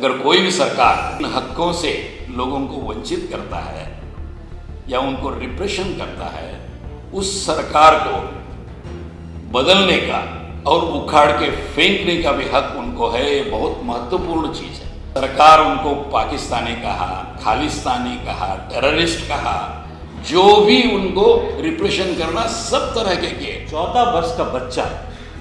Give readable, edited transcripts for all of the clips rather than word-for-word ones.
अगर कोई भी सरकार इन हकों से लोगों को वंचित करता है या उनको रिप्रेशन करता है, उस सरकार को बदलने का और उखाड़ के फेंकने का भी हक उनको है। ये बहुत महत्वपूर्ण चीज़ है। सरकार उनको पाकिस्तानी कहा, खालिस्तानी कहा, टेररिस्ट कहा, जो भी उनको रिप्रेशन करना सब तरह के किए। 14 वर्ष का बच्चा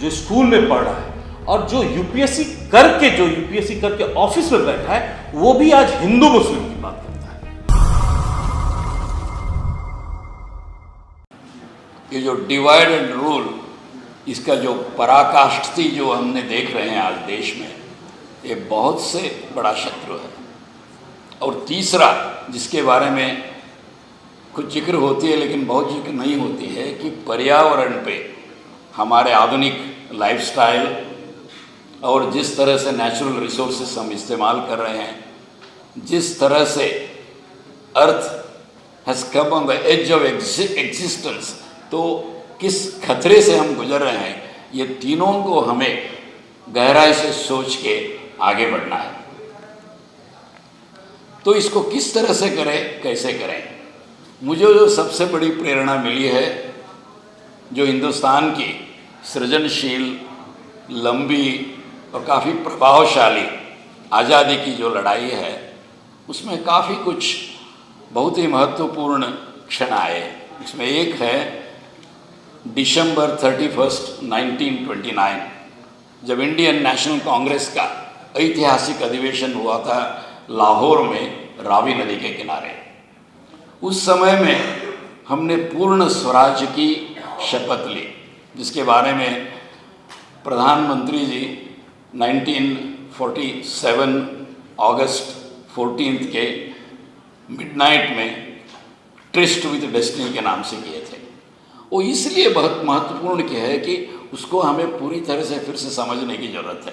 जो स्कूल में पढ़ रहा है और जो यूपीएससी करके ऑफिस में बैठा है, वो भी आज हिंदू मुस्लिम की बात करता है। ये जो डिवाइड एंड रूल, इसका जो पराकाष्ठी जो हमने देख रहे हैं आज देश में, ये बहुत से बड़ा शत्रु है। और तीसरा, जिसके बारे में कुछ जिक्र होती है लेकिन बहुत जिक्र नहीं होती है, कि पर्यावरण पे हमारे आधुनिक लाइफस्टाइल और जिस तरह से नेचुरल रिसोर्सेस हम इस्तेमाल कर रहे हैं, जिस तरह से earth has come on the edge of existence, तो किस खतरे से हम गुजर रहे हैं, ये तीनों को हमें गहराई से सोच के आगे बढ़ना है। तो इसको किस तरह से करें, कैसे करें? मुझे जो सबसे बड़ी प्रेरणा मिली है, जो हिंदुस्तान की सृजनशील, लंबी और काफ़ी प्रभावशाली आज़ादी की जो लड़ाई है, उसमें काफ़ी कुछ बहुत ही महत्वपूर्ण क्षण आए। इसमें एक है दिसंबर 31, 1929, जब इंडियन नेशनल कांग्रेस का ऐतिहासिक अधिवेशन हुआ था लाहौर में, रावी नदी के किनारे। उस समय में हमने पूर्ण स्वराज की शपथ ली, जिसके बारे में प्रधानमंत्री जी 1947 अगस्त 14 के मिडनाइट में ट्रिस्ट विद डेस्टिनी के नाम से किए थे। वो इसलिए बहुत महत्वपूर्ण क्या है कि उसको हमें पूरी तरह से फिर से समझने की ज़रूरत है।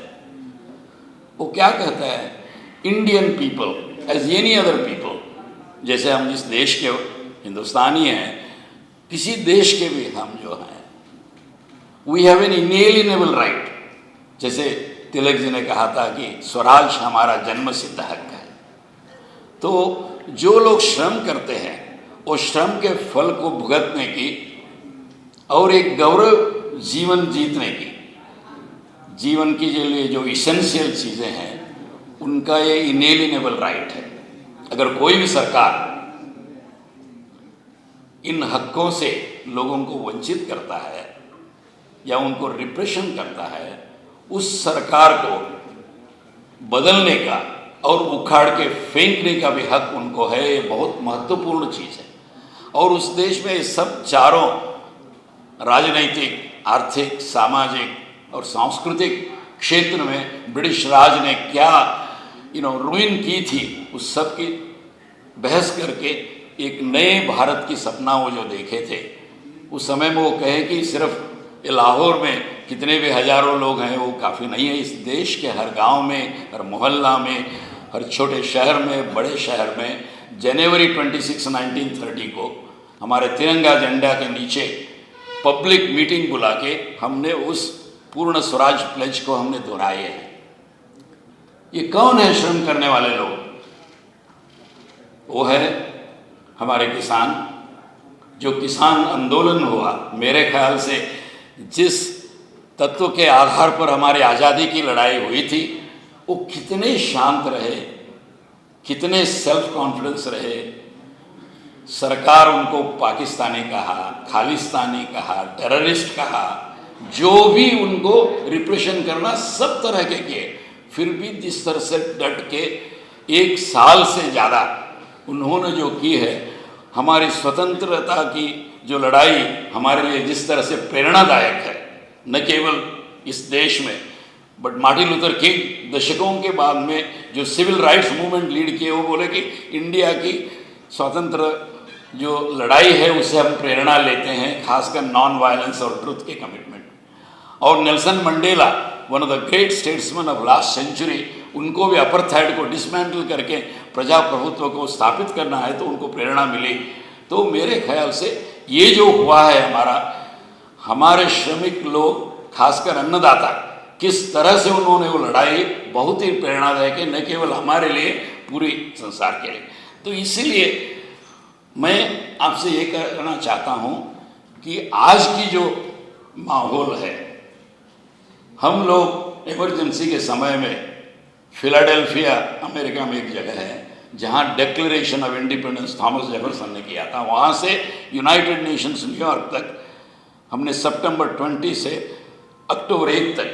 वो क्या कहता है, Indian people as any other people, जैसे हम जिस देश के हिंदुस्तानी हैं, किसी देश के भी हम जो हैं, वी हैव एन इनएलिएनेबल राइट। जैसे तिलक जी ने कहा था कि स्वराज हमारा जन्म सिद्ध हक है। तो जो लोग श्रम करते हैं, वो श्रम के फल को भुगतने की और एक गौरव जीवन जीतने की, जीवन की जो लिए जो इसेंशियल चीज़ें हैं, उनका ये इनएलिएनेबल राइट है। अगर कोई भी सरकार इन हकों से लोगों को वंचित करता है या उनको रिप्रेशन करता है, उस सरकार को बदलने का और उखाड़ के फेंकने का भी हक उनको है। ये बहुत महत्वपूर्ण चीज़ है। और उस देश में सब चारों राजनैतिक, आर्थिक, सामाजिक और सांस्कृतिक क्षेत्र में ब्रिटिश राज ने क्या रुइन की थी, उस सब की बहस करके एक नए भारत की सपना वो जो देखे थे, उस समय में वो कहे कि सिर्फ लाहौर में कितने भी हजारों लोग हैं वो काफ़ी नहीं है। इस देश के हर गांव में, हर मोहल्ला में, हर छोटे शहर में, बड़े शहर में जनवरी 26, 1930 को हमारे तिरंगा झंडा के नीचे पब्लिक मीटिंग बुला के हमने उस पूर्ण स्वराज प्लेज को हमने दोहराए हैं। ये कौन है श्रम करने वाले लोग? वो है हमारे किसान। जो किसान आंदोलन हुआ, मेरे ख्याल से जिस तत्व के आधार पर हमारी आज़ादी की लड़ाई हुई थी, वो कितने शांत रहे, कितने सेल्फ कॉन्फिडेंस रहे। सरकार उनको पाकिस्तानी कहा, खालिस्तानी कहा, टेररिस्ट कहा, जो भी उनको रिप्रेशन करना सब तरह के किए, फिर भी जिस तरह से डट के 1 साल से ज़्यादा उन्होंने जो की है, हमारी स्वतंत्रता की जो लड़ाई हमारे लिए जिस तरह से प्रेरणादायक है, न केवल इस देश में, बट मार्टिन लूथर किंग दशकों के बाद में जो सिविल राइट्स मूवमेंट लीड किए, वो बोले कि इंडिया की स्वतंत्र जो लड़ाई है उससे हम प्रेरणा लेते हैं, खासकर नॉन वायलेंस और ट्रुथ के कमिटमेंट। और Nelson Mandela, one of the great statesman of last century, उनको भी अपार्थाइड को डिसमेंटल करके प्रजाप्रभुत्व को स्थापित करना है, तो उनको प्रेरणा मिली। तो मेरे ख्याल से ये जो हुआ है हमारे श्रमिक लोग, खासकर अन्नदाता, किस तरह से उन्होंने वो लड़ाई बहुत ही प्रेरणादायक है, न केवल हमारे लिए, पूरी संसार के लिए। तो इसीलिए मैं आपसे ये कहना चाहता हूँ कि आज की जो माहौल है, हम लोग इमरजेंसी के समय में फिलाडेल्फिया अमेरिका में एक जगह है जहाँ declaration of independence Thomas Jefferson ने किया था, वहाँ से यूनाइटेड नेशंस न्यूयॉर्क तक हमने सितंबर 20 से अक्टूबर 1 तक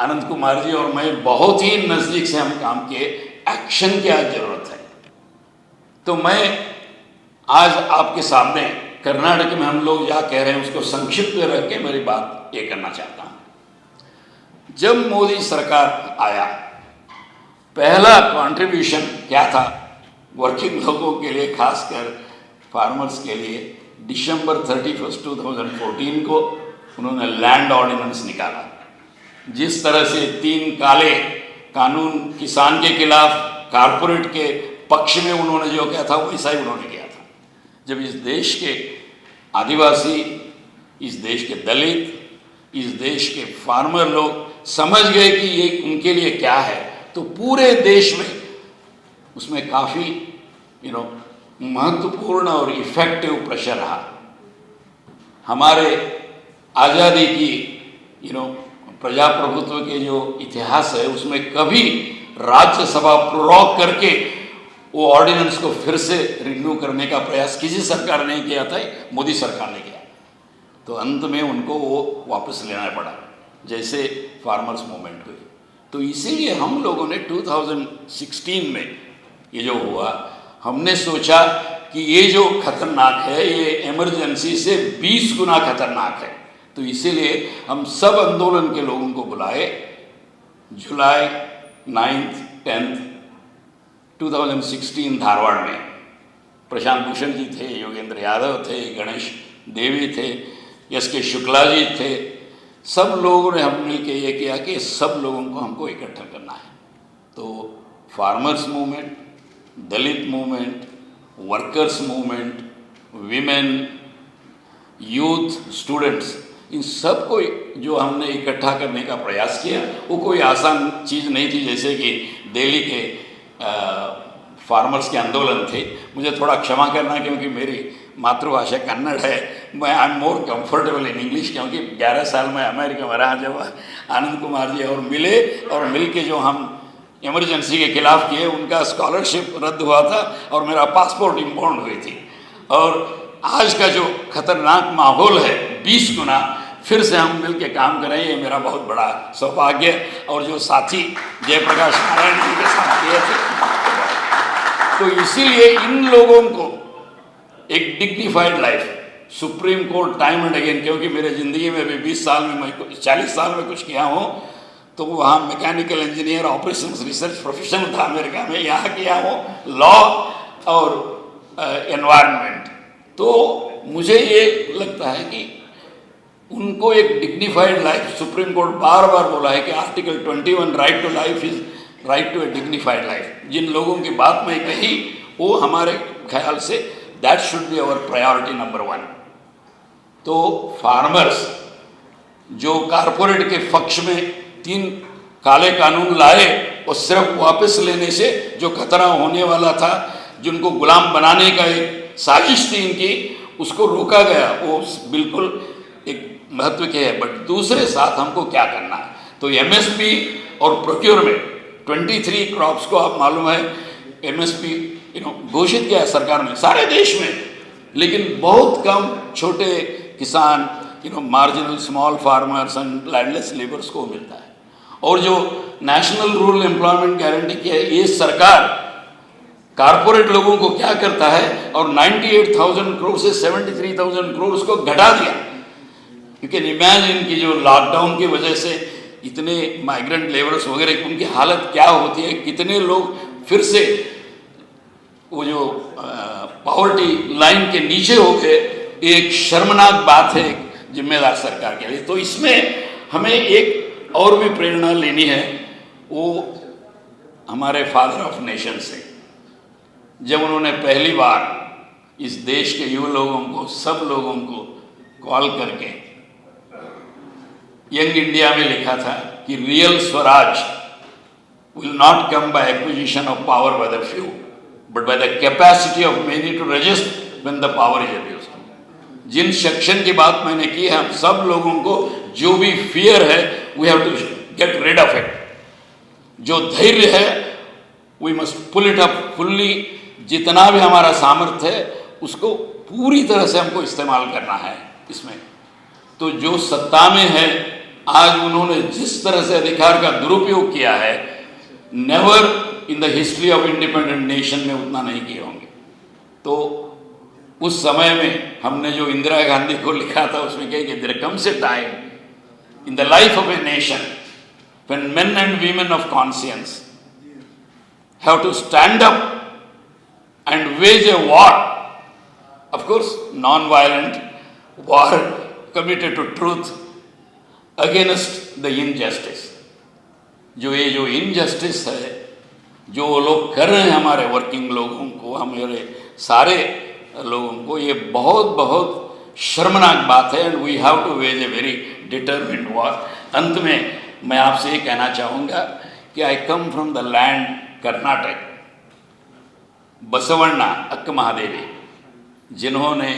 आनंद कुमार जी और मैं बहुत ही नज़दीक से हम काम किए। एक्शन की आज जरूरत है। तो मैं आज आपके सामने कर्नाटक में हम लोग क्या कह रहे हैं उसको संक्षिप्त में रख के मेरी बात ये करना चाहता हूँ। जब मोदी सरकार आया, पहला कंट्रीब्यूशन क्या था वर्किंग लोगों के लिए, खासकर फार्मर्स के लिए, दिसंबर 31, 2014 को उन्होंने लैंड ऑर्डिनेंस निकाला। जिस तरह से 3 काले कानून किसान के खिलाफ, कारपोरेट के पक्ष में उन्होंने जो किया था वैसा ही उन्होंने किया था। जब इस देश के आदिवासी, इस देश के दलित, इस देश के फार्मर लोग समझ गए कि ये उनके लिए क्या है, तो पूरे देश में उसमें काफ़ी महत्वपूर्ण और इफेक्टिव प्रेशर रहा। हमारे आज़ादी की प्रजाप्रभुत्व के जो इतिहास है उसमें कभी राज्यसभा प्रोरोग करके वो ऑर्डिनेंस को फिर से रिन्यू करने का प्रयास किसी सरकार ने किया था, मोदी सरकार ने किया। तो अंत में उनको वो वापस लेना पड़ा, जैसे फार्मर्स मूवमेंट हुई। तो इसीलिए हम लोगों ने 2016 में ये जो हुआ, हमने सोचा कि ये जो खतरनाक है ये इमरजेंसी से 20 गुना खतरनाक है। तो इसीलिए हम सब आंदोलन के लोगों को बुलाए। जुलाई 9, 10, 2016 धारवाड़ में प्रशांत भूषण जी थे, योगेंद्र यादव थे, गणेश देवी थे, एस.के. शुक्ला जी थे। सब लोगों ने हम मिल के ये किया कि सब लोगों को हमको इकट्ठा करना है। तो farmers movement, Dalit movement, workers movement, women, youth, students, इन सब को जो हमने इकट्ठा करने का प्रयास किया, वो कोई आसान चीज़ नहीं थी। जैसे कि दिल्ली के फार्मर्स के आंदोलन थे। मुझे थोड़ा क्षमा करना क्योंकि मेरी मातृभाषा कन्नड़ है। मैं I am more comfortable in English, क्योंकि 11 साल मैं अमेरिका में रहा। जब आनंद कुमार जी और मिले और मिल के जो हम इमरजेंसी के खिलाफ किए, उनका स्कॉलरशिप रद्द हुआ था और मेरा पासपोर्ट इम्पाउंड हुई थी। और आज का जो खतरनाक माहौल है 20 गुना फिर से हम मिल के काम करें, ये मेरा बहुत बड़ा सौभाग्य। और जो साथी जयप्रकाश नारायण जी के साथ किए थे, तो इसीलिए इन लोगों को एक dignified life, Supreme court time and again, क्योंकि मेरे ज़िंदगी में भी 20 साल में मैं 40 साल में कुछ किया हूँ, तो वहाँ mechanical engineer, operations research professional था अमेरिका में, यहाँ किया हूँ लॉ और एनवायरनमेंट। तो मुझे ये लगता है कि उनको एक डिग्निफाइड लाइफ, सुप्रीम कोर्ट बार बार बोला है कि article 21 right to life is right to a dignified life. जिन लोगों की बात मैं कही वो हमारे ख्याल से that should be our priority number 1। तो फार्मर्स जो कारपोरेट के पक्ष में 3 काले कानून लाए, और सिर्फ वापस लेने से जो खतरा होने वाला था, जिनको गुलाम बनाने का एक साजिश थी इनकी, उसको रोका गया। वो बिल्कुल एक महत्व के है। बट दूसरे साथ हमको क्या करना है, तो एमएसपी और प्रोक्योरमेंट 23 क्रॉप्स को आप मालूम है एमएसपी घोषित किया है सरकार ने सारे देश में, लेकिन बहुत कम छोटे किसान, marginal small farmers and landless labours को मिलता है। और जो नेशनल रूरल एम्प्लॉयमेंट गारंटी की है, ये सरकार कारपोरेट लोगों को क्या करता है, और 98,000 करोड़ से 73,000 करोड़ उसको घटा दिया। यू कैन इमेजिन कि जो लॉकडाउन की वजह से इतने माइग्रेंट लेबर्स वगैरह उनकी हालत क्या होती है, कितने लोग फिर से वो जो पॉवर्टी लाइन के नीचे हो गए, एक शर्मनाक बात है एक जिम्मेदार सरकार के लिए। तो इसमें हमें एक और भी प्रेरणा लेनी है, वो हमारे फादर ऑफ नेशन से, जब उन्होंने पहली बार इस देश के युवा लोगों को, सब लोगों को कॉल करके यंग इंडिया में लिखा था कि real Swaraj will not come by acquisition of power by the few, but by the capacity of many to resist when the power is abused. जिन सेक्शन की बात मैंने की है, हम सब लोगों को जो भी फियर है, we have to get rid of it. जो धैर्य है, we must pull it up fully. जितना भी हमारा सामर्थ्य है, उसको पूरी तरह से हमको इस्तेमाल करना है इसमें. तो जो सत्ता में है, आज उन्होंने जिस तरह से अधिकार का दुरुपयोग किया है, never in the history of independent nation में उतना नहीं किए होंगे. तो उस समय में हमने जो इंदिरा गांधी को लिखा था, उसमें कहे कि there comes a time in the life of a nation when men and women of conscience have to stand up and wage a war, of course non violent war committed to truth against the injustice. जो ये जो injustice है, जो वो लोग कर रहे हैं हमारे वर्किंग लोगों को, हमारे सारे लोगों को, ये बहुत बहुत शर्मनाक बात है. And we have to wage a very determined war. अंत में मैं आपसे ये कहना चाहूँगा कि I come from the land Karnataka. Basavanna Akka Mahadevi, जिन्होंने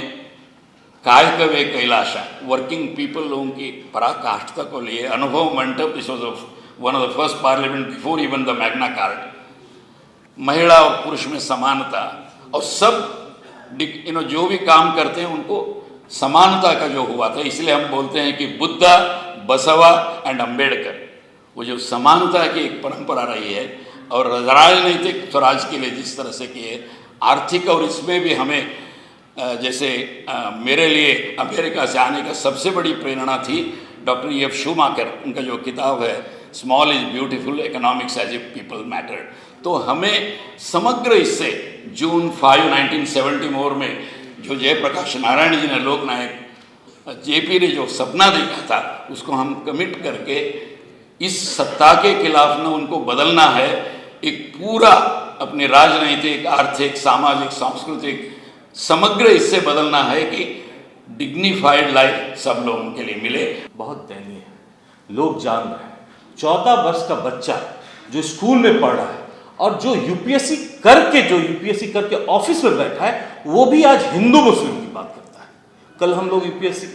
कायकवे कैलाशा वर्किंग पीपल लोगों की पराकाष्ठता को लिए, अनुभव मंडप, this was one of the first parliament before even the Magna carta. महिला और पुरुष में समानता, और सब जो भी काम करते हैं उनको समानता का जो हुआ था. इसलिए हम बोलते हैं कि बुद्धा, बसवा एंड अम्बेडकर, वो जो समानता की एक परंपरा रही है, और राजनीतिक स्वराज के लिए जिस तरह से किए, आर्थिक, और इसमें भी हमें जैसे मेरे लिए अमेरिका से आने का सबसे बड़ी प्रेरणा थी डॉक्टर E.F. शूमाकर. उनका जो किताब है small is beautiful, economics as if people matter. तो हमें समग्र इससे जून 5, 1974 में जो जयप्रकाश नारायण जी ने, लोकनायक JP ने जो सपना देखा था, उसको हम कमिट करके इस सत्ता के खिलाफ न उनको बदलना है, एक पूरा अपने राजनीतिक, आर्थिक, सामाजिक, सांस्कृतिक समग्र इससे बदलना है कि डिग्निफाइड लाइफ सब लोगों के लिए मिले. बहुत दयनीय है. लोग जान रहे हैं, 14 वर्ष का बच्चा जो स्कूल में पढ़ रहा है और जो यूपीएससी करके ऑफिस में बैठा है, वो भी आज हिंदू मुस्लिम की बात करता है. कल हम लोग यूपीएससी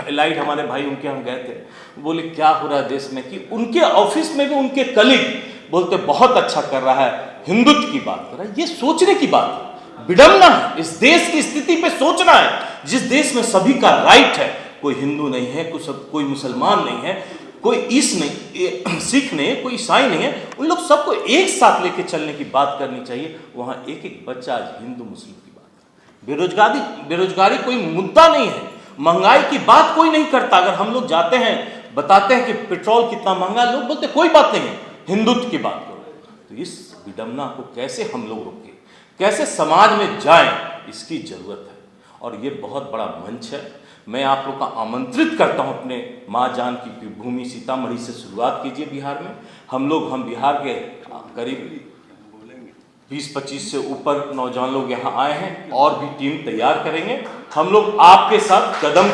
एलाइड हमारे भाई, उनके हम गए थे, बोले क्या हो रहा है देश में, कि उनके ऑफिस में भी उनके कलीग बोलते बहुत अच्छा कर रहा है, हिंदुत्व की बात कर रहा है. ये सोचने की बात है, विडंबना है. इस देश की स्थिति पे सोचना है, जिस देश में सभी का राइट है, कोई हिंदू नहीं है, कोई मुसलमान नहीं है, कोई सिख नहीं है, कोई ईसाई नहीं है, उन लोग सबको एक साथ लेके चलने की बात करनी चाहिए. वहाँ एक एक बच्चा आज हिंदू मुस्लिम की बात. बेरोजगारी कोई मुद्दा नहीं है, महंगाई की बात कोई नहीं करता. अगर हम लोग जाते हैं, बताते हैं कि पेट्रोल कितना महंगा, लोग बोलते कोई बात नहीं है, हिंदुत्व की बात करो. तो इस विडंबना को कैसे हम लोग रोकें, कैसे समाज में जाएं, इसकी जरूरत है. और ये बहुत बड़ा मंच है. मैं आप लोग का आमंत्रित करता हूं, अपने माँ जानकी भूमि सीतामढ़ी से शुरुआत कीजिए. बिहार में हम बिहार के करीब 20-25 से ऊपर नौजवान लोग यहाँ आए हैं, और भी टीम तैयार करेंगे. हम लोग आपके साथ कदम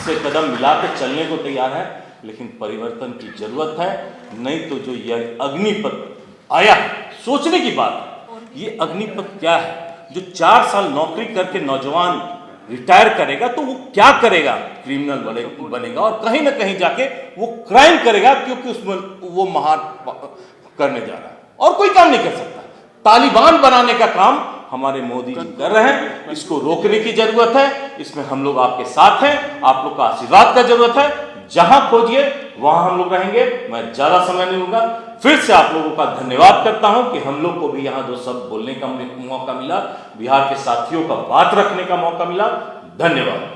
से कदम मिलाकर चलने को तैयार है, लेकिन परिवर्तन की जरूरत है. नहीं तो जो यह अग्निपथ आया है, सोचने की बात है, ये अग्निपथ क्या है. जो 4 साल नौकरी करके नौजवान रिटायर करेगा तो वो क्या करेगा, क्रिमिनल बनेगा, और कहीं ना कहीं जाके वो क्राइम करेगा, क्योंकि उसमें वो महान करने जा रहा है और कोई काम नहीं कर सकता. तालिबान बनाने का काम हमारे मोदी जी कर रहे हैं. इसको रोकने की जरूरत है. इसमें हम लोग आपके साथ हैं, आप लोग का आशीर्वाद का जरूरत है. जहां खोजिए वहां हम लोग रहेंगे. मैं ज्यादा समय नहीं लूंगा. फिर से आप लोगों का धन्यवाद करता हूं कि हम लोग को भी यहाँ 2 शब्द बोलने का मौका मिला, बिहार के साथियों का बात रखने का मौका मिला. धन्यवाद.